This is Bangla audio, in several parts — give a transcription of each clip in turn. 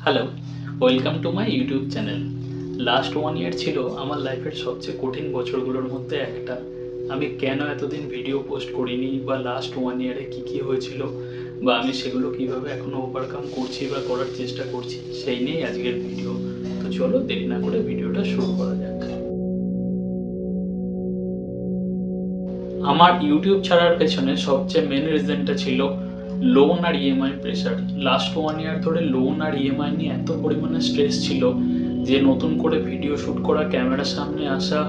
Hello, welcome to my YouTube channel. Last 1 ইয়ার ছিল আমার লাইফের সবচেয়ে কঠিন বছরগুলোর মধ্যে একটা। আমি কেন এতদিন ভিডিও পোস্ট করিনি বা লাস্ট 1 ইয়ারে কী হয়েছিল বা আমি সেগুলো কীভাবে এখনও ওভারকাম করছি বা করার চেষ্টা করছি সেই নিয়েই আজকের ভিডিও। তো চলো দেরি না করে ভিডিওটা শুরু করা যাক। আমার ইউটিউব ছাড়ার পেছনে সবচেয়ে মেন রিজনটা ছিল লোন আর ইএমআই প্রেশার। লাস্ট 1 ইয়ার ধরে লোন আর ইএমআই নিয়ে এত পরিমাণে স্ট্রেস ছিল যে নতুন করে ভিডিও শ্যুট করা, ক্যামেরার সামনে আসা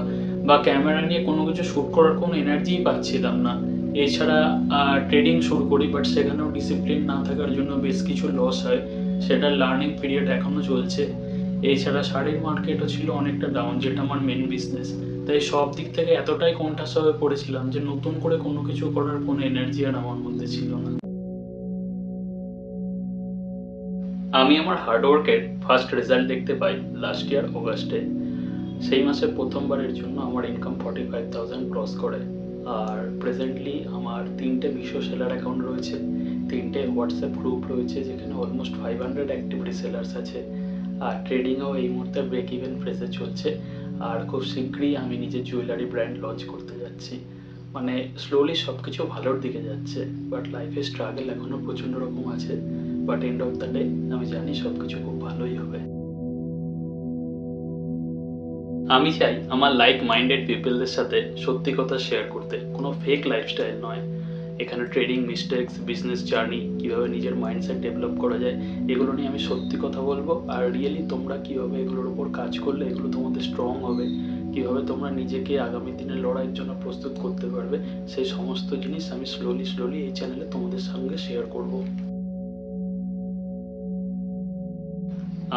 বা ক্যামেরা নিয়ে কোনো কিছু শ্যুট করার কোনো এনার্জিই পাচ্ছিলাম না। এছাড়া ট্রেডিং শুরু করি, বাট সেখানেও ডিসিপ্লিন না থাকার জন্য বেশ কিছু লস হয়। সেটার লার্নিং পিরিয়ড এখনও চলছে। এছাড়া শাড়ির মার্কেটও ছিল অনেকটা ডাউন, যেটা আমার মেন বিজনেস। তাই সব দিক থেকে এতটাই কন্টাসা হয়ে পড়েছিলাম যে নতুন করে কোনো কিছু করার কোনো এনার্জি আর আমার মধ্যে ছিল না। আমি আমার হার্ডওয়ার্কের ফার্স্ট রেজাল্ট দেখতে পাই লাস্ট ইয়ার অগাস্টে। সেই মাসে প্রথমবারের জন্য আমার ইনকাম 45,000 ক্রস করে। আর প্রেজেন্টলি আমার 3টে মিশো সেলার অ্যাকাউন্ট রয়েছে, 3টে হোয়াটসঅ্যাপ গ্রুপ রয়েছে যেখানে অলমোস্ট 500 অ্যাক্টিভ রিসেলার্স আছে। আর ট্রেডিংও এই মুহূর্তে ব্রেক ইভেন ফেজে চলছে। আর খুব শীঘ্রই আমি নিজের জুয়েলারি ব্র্যান্ড লঞ্চ করতে যাচ্ছি। মানে স্লোলি সব কিছু ভালোর দিকে যাচ্ছে, বাট লাইফে স্ট্রাগল এখনও প্রচণ্ড রকম আছে। But end of the day আমি জানি সব কিছু খুব ভালোই হবে। আমি চাই আমার লাইক মাইন্ডেড পিপলদের সাথে সত্যি কথা শেয়ার করতে, কোনো ফেক লাইফস্টাইল নয়। এখানে ট্রেডিং মিস্টেক্স, বিজনেস জার্নি, কীভাবে নিজের মাইন্ডসেট ডেভেলপ করা যায়, এগুলো নিয়ে আমি সত্যি কথা বলবো। আর রিয়েলি তোমরা কীভাবে এগুলোর উপর কাজ করলে এগুলো তোমাদের স্ট্রং হবে, কীভাবে তোমরা নিজেকে আগামী দিনের লড়াইয়ের জন্য প্রস্তুত করতে পারবে, সেই সমস্ত জিনিস আমি স্লোলি এই চ্যানেলে তোমাদের সঙ্গে শেয়ার করব।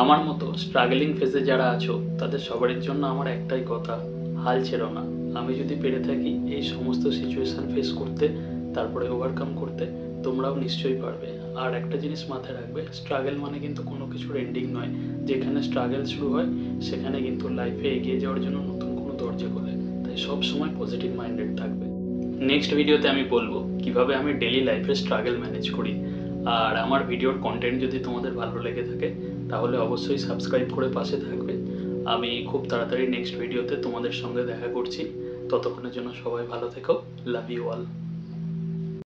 আমার মতো স্ট্রাগলিং ফেজে যারা আছো তাদের সবারই জন্য আমার একটাই কথা, হাল ছেড়ো না। আমি যদি পেরে থাকি এই সমস্ত সিচুয়েশান ফেস করতে, তারপরে ওভারকাম করতে, তোমরাও নিশ্চয়ই পারবে। আর একটা জিনিস মাথায় রাখবে, স্ট্রাগল মানে কিন্তু কোনো কিছুর এন্ডিং নয়। যেখানে স্ট্রাগল শুরু হয় সেখানে কিন্তু লাইফে এগিয়ে যাওয়ার জন্য নতুন কোনো দরজা খোলে। তাই সব সময় পজিটিভ মাইন্ডেড থাকবে। নেক্সট ভিডিওতে আমি বলবো কিভাবে আমি ডেলি লাইফে স্ট্রাগল ম্যানেজ করি। আর আমার ভিডিওর কন্টেন্ট যদি তোমাদের ভালো লেগে থাকে তাহলে অবশ্যই সাবস্ক্রাইব করে পাশে থাকবে। আমি খুব তাড়াতাড়ি নেক্সট ভিডিওতে তোমাদের সঙ্গে দেখা করছি। ততক্ষণের জন্য সবাই ভালো থেকো। Love you all.